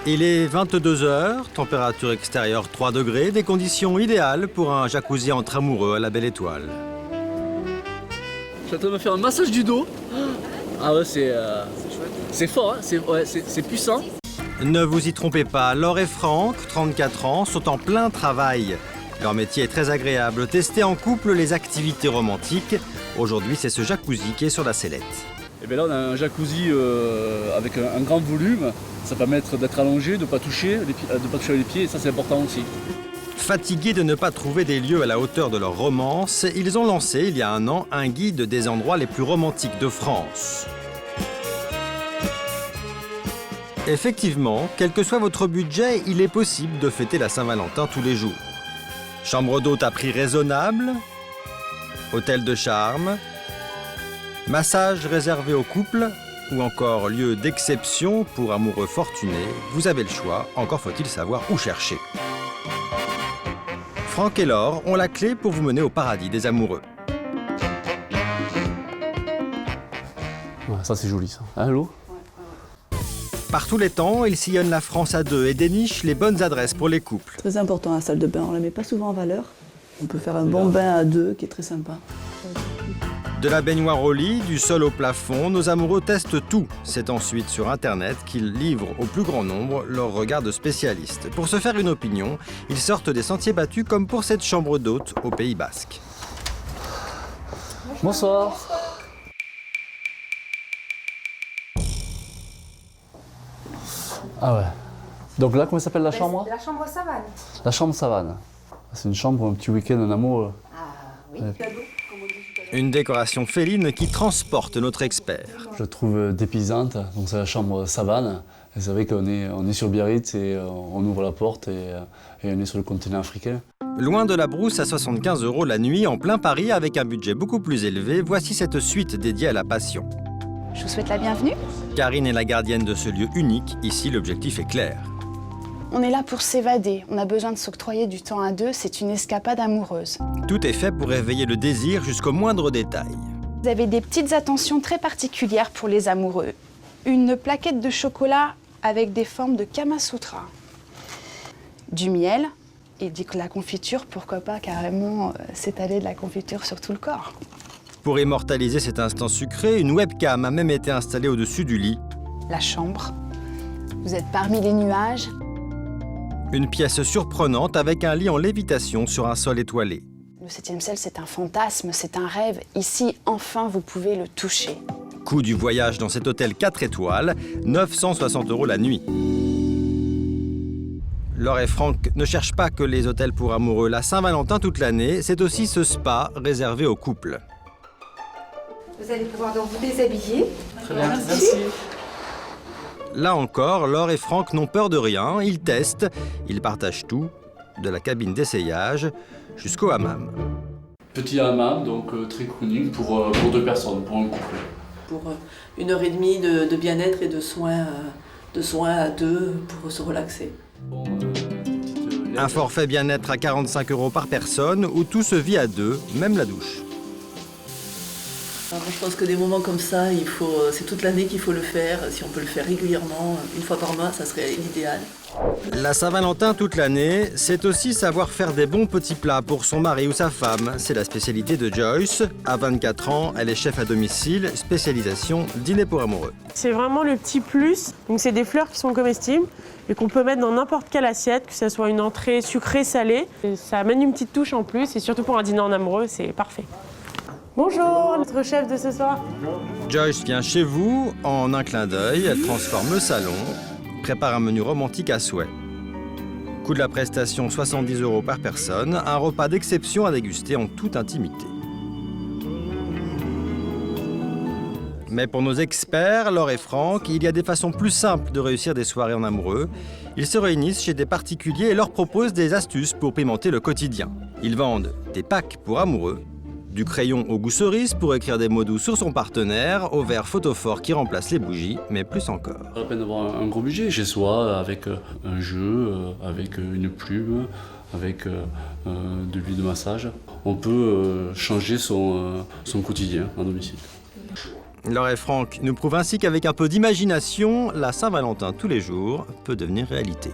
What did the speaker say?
Il est 22 h, température extérieure 3 degrés, des conditions idéales pour un jacuzzi entre amoureux à la belle étoile. Je suis en train de me faire un massage du dos. Ah ouais, c'est fort, hein, c'est puissant. Ne vous y trompez pas, Laure et Franck, 34 ans, sont en plein travail. Leur métier est très agréable. Tester en couple les activités romantiques. Aujourd'hui, c'est ce jacuzzi qui est sur la sellette. Et bien là, on a un jacuzzi avec un grand volume. Ça permet d'être allongé, de ne pas toucher les pieds, et ça, c'est important aussi. Fatigués de ne pas trouver des lieux à la hauteur de leur romance, ils ont lancé, il y a un an, un guide des endroits les plus romantiques de France. Effectivement, quel que soit votre budget, il est possible de fêter la Saint-Valentin tous les jours. Chambre d'hôte à prix raisonnable, hôtel de charme, massage réservé aux couples ou encore lieu d'exception pour amoureux fortunés, vous avez le choix, encore faut-il savoir où chercher. Franck et Laure ont la clé pour vous mener au paradis des amoureux. Ouais, ça c'est joli ça. Allô ? Par tous les temps, ils sillonnent la France à deux et dénichent les bonnes adresses pour les couples. Très important la salle de bain, on ne la met pas souvent en valeur. On peut faire un bon bain à deux qui est très sympa. De la baignoire au lit, du sol au plafond, nos amoureux testent tout. C'est ensuite sur Internet qu'ils livrent au plus grand nombre leur regard de spécialistes. Pour se faire une opinion, ils sortent des sentiers battus comme pour cette chambre d'hôte au Pays Basque. Bonsoir. Ah ouais. Donc là, comment s'appelle la chambre ? La chambre savane. La chambre savane. C'est une chambre, un petit week-end, un amour. Ah oui. Une décoration féline qui transporte notre expert. Je trouve dépaysante, donc c'est la chambre savane. Et c'est vrai qu'on est sur Biarritz et on ouvre la porte et on est sur le continent africain. Loin de la brousse à 75 € la nuit, en plein Paris, avec un budget beaucoup plus élevé, voici cette suite dédiée à la passion. Je vous souhaite la bienvenue. Karine est la gardienne de ce lieu unique. Ici, l'objectif est clair. On est là pour s'évader. On a besoin de s'octroyer du temps à deux. C'est une escapade amoureuse. Tout est fait pour éveiller le désir jusqu'au moindre détail. Vous avez des petites attentions très particulières pour les amoureux. Une plaquette de chocolat avec des formes de Kama Sutra. Du miel et de la confiture. Pourquoi pas carrément s'étaler de la confiture sur tout le corps. Pour immortaliser cet instant sucré, une webcam a même été installée au-dessus du lit. La chambre. Vous êtes parmi les nuages. Une pièce surprenante avec un lit en lévitation sur un sol étoilé. Le 7e ciel, c'est un fantasme, c'est un rêve. Ici, enfin, vous pouvez le toucher. Coût du voyage dans cet hôtel 4 étoiles, 960 € la nuit. Laure et Franck ne cherchent pas que les hôtels pour amoureux. La Saint-Valentin toute l'année, c'est aussi ce spa réservé aux couples. Vous allez pouvoir donc vous déshabiller. Très bien, merci. Là encore, Laure et Franck n'ont peur de rien, ils testent, ils partagent tout, de la cabine d'essayage jusqu'au hammam. Petit hammam, donc très cooling pour 2 personnes, pour un couple. Pour 1h30 de bien-être et de soins à deux pour se relaxer. Un forfait bien-être à 45 € par personne où tout se vit à deux, même la douche. Alors, je pense que des moments comme ça, c'est toute l'année qu'il faut le faire. Si on peut le faire régulièrement, une fois par mois, ça serait l'idéal. La Saint-Valentin toute l'année, c'est aussi savoir faire des bons petits plats pour son mari ou sa femme. C'est la spécialité de Joyce. À 24 ans, elle est chef à domicile, spécialisation dîner pour amoureux. C'est vraiment le petit plus. Donc c'est des fleurs qui sont comestibles et qu'on peut mettre dans n'importe quelle assiette, que ce soit une entrée sucrée, salée. Et ça amène une petite touche en plus et surtout pour un dîner en amoureux, c'est parfait. Bonjour, notre chef de ce soir. Joyce vient chez vous, en un clin d'œil, elle transforme le salon, prépare un menu romantique à souhait. Coût de la prestation 70 € par personne, un repas d'exception à déguster en toute intimité. Mais pour nos experts, Laure et Franck, il y a des façons plus simples de réussir des soirées en amoureux. Ils se réunissent chez des particuliers et leur proposent des astuces pour pimenter le quotidien. Ils vendent des packs pour amoureux, du crayon au goût cerise pour écrire des mots doux sur son partenaire, au verre photophore qui remplace les bougies, mais plus encore. Pas la peine d'avoir un gros budget chez soi, avec un jeu, avec une plume, avec de l'huile de massage. On peut changer son quotidien à domicile. Laure et Franck nous prouvent ainsi qu'avec un peu d'imagination, la Saint-Valentin tous les jours peut devenir réalité.